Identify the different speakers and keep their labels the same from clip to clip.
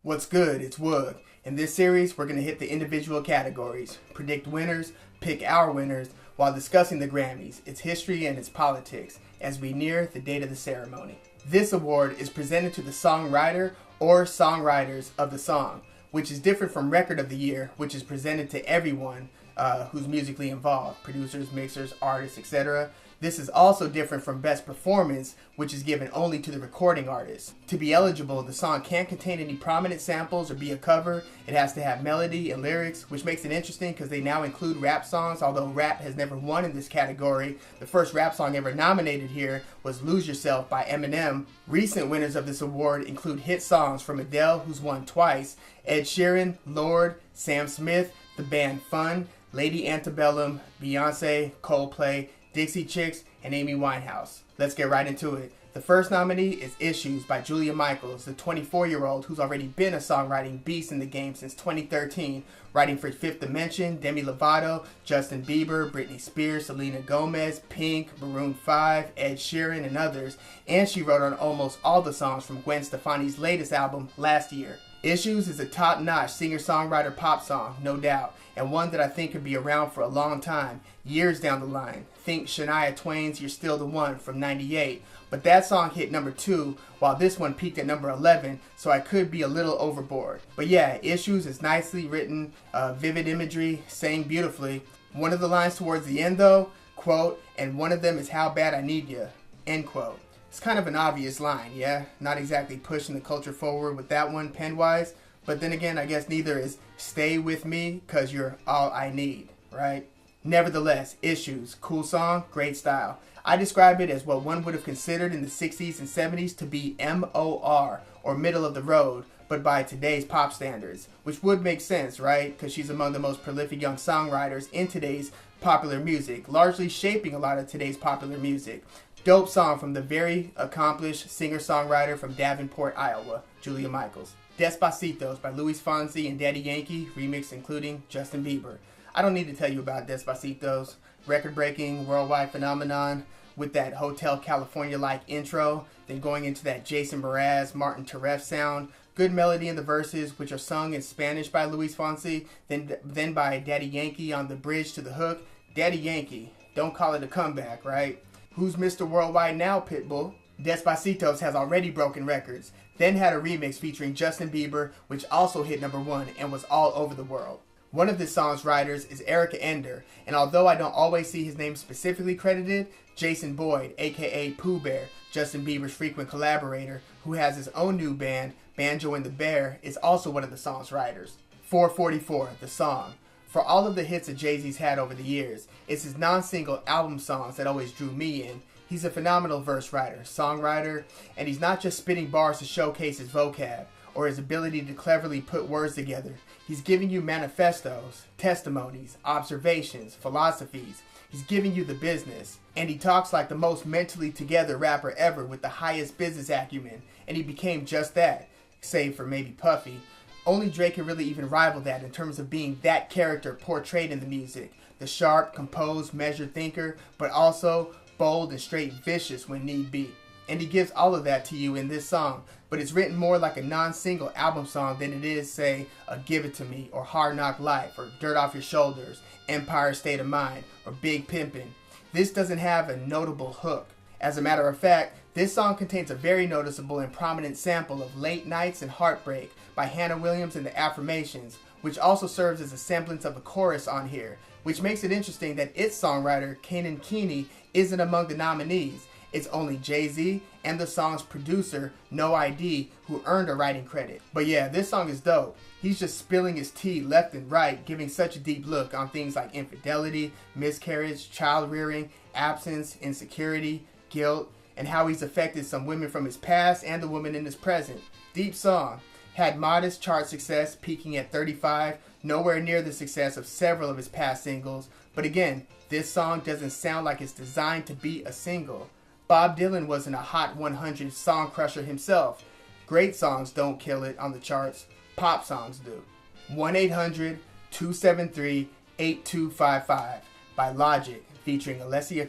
Speaker 1: What's good? It's Woog. In this series, we're going to hit the individual categories, predict winners, pick our winners, while discussing the Grammys, its history, and its politics, as we near the date of the ceremony. This award is presented to the songwriter or songwriters of the song, which is different from Record of the Year, which is presented to everyone who's musically involved, producers, mixers, artists, etc. This is also different from Best Performance, which is given only to the recording artist. To be eligible, the song can't contain any prominent samples or be a cover. It has to have melody and lyrics, which makes it interesting because they now include rap songs, although rap has never won in this category. The first rap song ever nominated here was Lose Yourself by Eminem. Recent winners of this award include hit songs from Adele, who's won twice, Ed Sheeran, Lorde, Sam Smith, the band Fun, Lady Antebellum, Beyonce, Coldplay, Dixie Chicks, and Amy Winehouse. Let's get right into it. The first nominee is Issues by Julia Michaels, the 24-year-old who's already been a songwriting beast in the game since 2013, writing for Fifth Dimension, Demi Lovato, Justin Bieber, Britney Spears, Selena Gomez, Pink, Maroon 5, Ed Sheeran, and others, and she wrote on almost all the songs from Gwen Stefani's latest album last year. Issues is a top-notch singer-songwriter pop song, no doubt, and one that I think could be around for a long time, years down the line. Think Shania Twain's You're Still the One from '98, but that song hit number 2, while this one peaked at number 11, so I could be a little overboard. But yeah, Issues is nicely written, vivid imagery, sang beautifully. One of the lines towards the end though, quote, "and one of them is how bad I need ya," end quote. It's kind of an obvious line, yeah? Not exactly pushing the culture forward with that one pen-wise, but then again, I guess neither is Stay With Me, 'cause you're all I need, right? Nevertheless, Issues, cool song, great style. I describe it as what one would have considered in the 60s and 70s to be MOR, or middle of the road, but by today's pop standards, which would make sense, right? Because she's among the most prolific young songwriters in today's popular music, largely shaping a lot of today's popular music. Dope song from the very accomplished singer-songwriter from Davenport, Iowa, Julia Michaels. Despacito by Luis Fonsi and Daddy Yankee, remix including Justin Bieber. I don't need to tell you about Despacito's record-breaking worldwide phenomenon with that Hotel California-like intro, then going into that Jason Mraz, Martin Teref sound, good melody in the verses, which are sung in Spanish by Luis Fonsi, then by Daddy Yankee on the bridge to the hook. Daddy Yankee, don't call it a comeback, right? Who's Mr. Worldwide now, Pitbull? Despacito's has already broken records, then had a remix featuring Justin Bieber, which also hit number 1 and was all over the world. One of this song's writers is Erica Ender, and although I don't always see his name specifically credited, Jason Boyd, aka Pooh Bear, Justin Bieber's frequent collaborator, who has his own new band, Banjo and the Bear, is also one of the song's writers. 444, the song. For all of the hits that Jay-Z's had over the years, it's his non-single album songs that always drew me in. He's a phenomenal verse writer, songwriter, and he's not just spitting bars to showcase his vocab or his ability to cleverly put words together. He's giving you manifestos, testimonies, observations, philosophies. He's giving you the business. And he talks like the most mentally together rapper ever with the highest business acumen. And he became just that, save for maybe Puffy. Only Drake can really even rival that in terms of being that character portrayed in the music. The sharp, composed, measured thinker, but also bold and straight vicious when need be. And he gives all of that to you in this song, but it's written more like a non-single album song than it is, say, a Give It To Me, or Hard Knock Life, or Dirt Off Your Shoulders, Empire State of Mind, or Big Pimpin'. This doesn't have a notable hook. As a matter of fact, this song contains a very noticeable and prominent sample of Late Nights and Heartbreak by Hannah Williams and the Affirmations, which also serves as a semblance of a chorus on here, which makes it interesting that its songwriter, Kanan Keeney, isn't among the nominees. It's only Jay-Z and the song's producer, No ID, who earned a writing credit. But yeah, this song is dope. He's just spilling his tea left and right, giving such a deep look on things like infidelity, miscarriage, child rearing, absence, insecurity, guilt, and how he's affected some women from his past and the women in his present. Deep song. Had modest chart success, peaking at 35, nowhere near the success of several of his past singles. But again, this song doesn't sound like it's designed to be a single. Bob Dylan wasn't a Hot 100 song crusher himself. Great songs don't kill it on the charts. Pop songs do. 1-800-273-8255 by Logic, featuring Alessia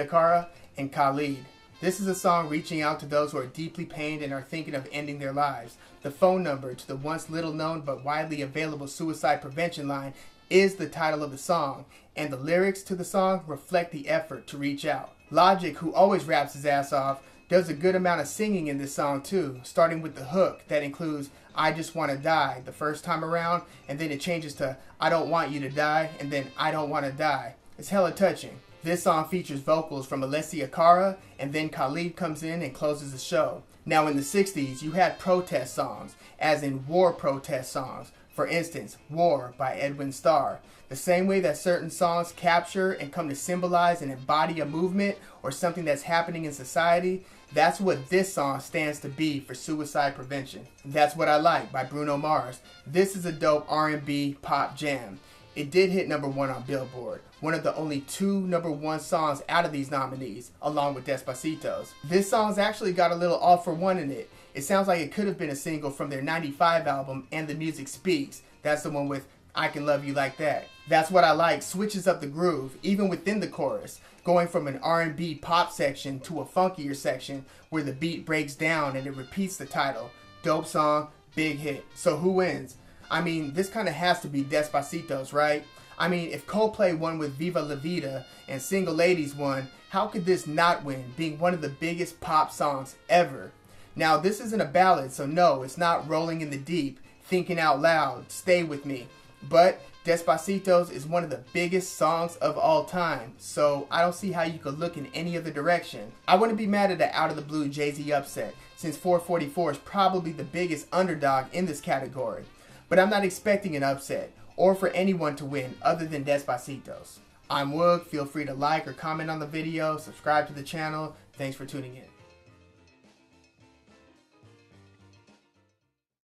Speaker 1: Cara and Khalid. This is a song reaching out to those who are deeply pained and are thinking of ending their lives. The phone number to the once little known but widely available suicide prevention line is the title of the song, and the lyrics to the song reflect the effort to reach out. Logic, who always raps his ass off, does a good amount of singing in this song too, starting with the hook that includes "I just want to die" the first time around, and then it changes to "I don't want you to die," and then "I don't want to die." It's hella touching. This song features vocals from Alessia, Cara, and then Khalid comes in and closes the show. Now in the 60s, you had protest songs, as in war protest songs. For instance, War by Edwin Starr. The same way that certain songs capture and come to symbolize and embody a movement or something that's happening in society, that's what this song stands to be for suicide prevention. That's What I Like by Bruno Mars. This is a dope R&B pop jam. It did hit #1 on Billboard, one of the only 2 #1 songs out of these nominees, along with Despacito's. This song's actually got a little all for one in it. It sounds like it could have been a single from their '95 album, And the Music Speaks. That's the one with I Can Love You Like That. That's What I Like switches up the groove, even within the chorus, going from an R&B pop section to a funkier section where the beat breaks down and it repeats the title. Dope song, big hit. So who wins? I mean, this kind of has to be Despacito's, right? I mean, if Coldplay won with Viva La Vida and Single Ladies won, how could this not win, being one of the biggest pop songs ever? Now, this isn't a ballad, so no, it's not Rolling in the Deep, Thinking Out Loud, Stay With Me. But Despacito's is one of the biggest songs of all time, so I don't see how you could look in any other direction. I wouldn't be mad at an out-of-the-blue Jay-Z upset, since 444 is probably the biggest underdog in this category. But I'm not expecting an upset, or for anyone to win other than Despacito's. I'm Woog. Feel free to like or comment on the video, subscribe to the channel. Thanks for tuning in.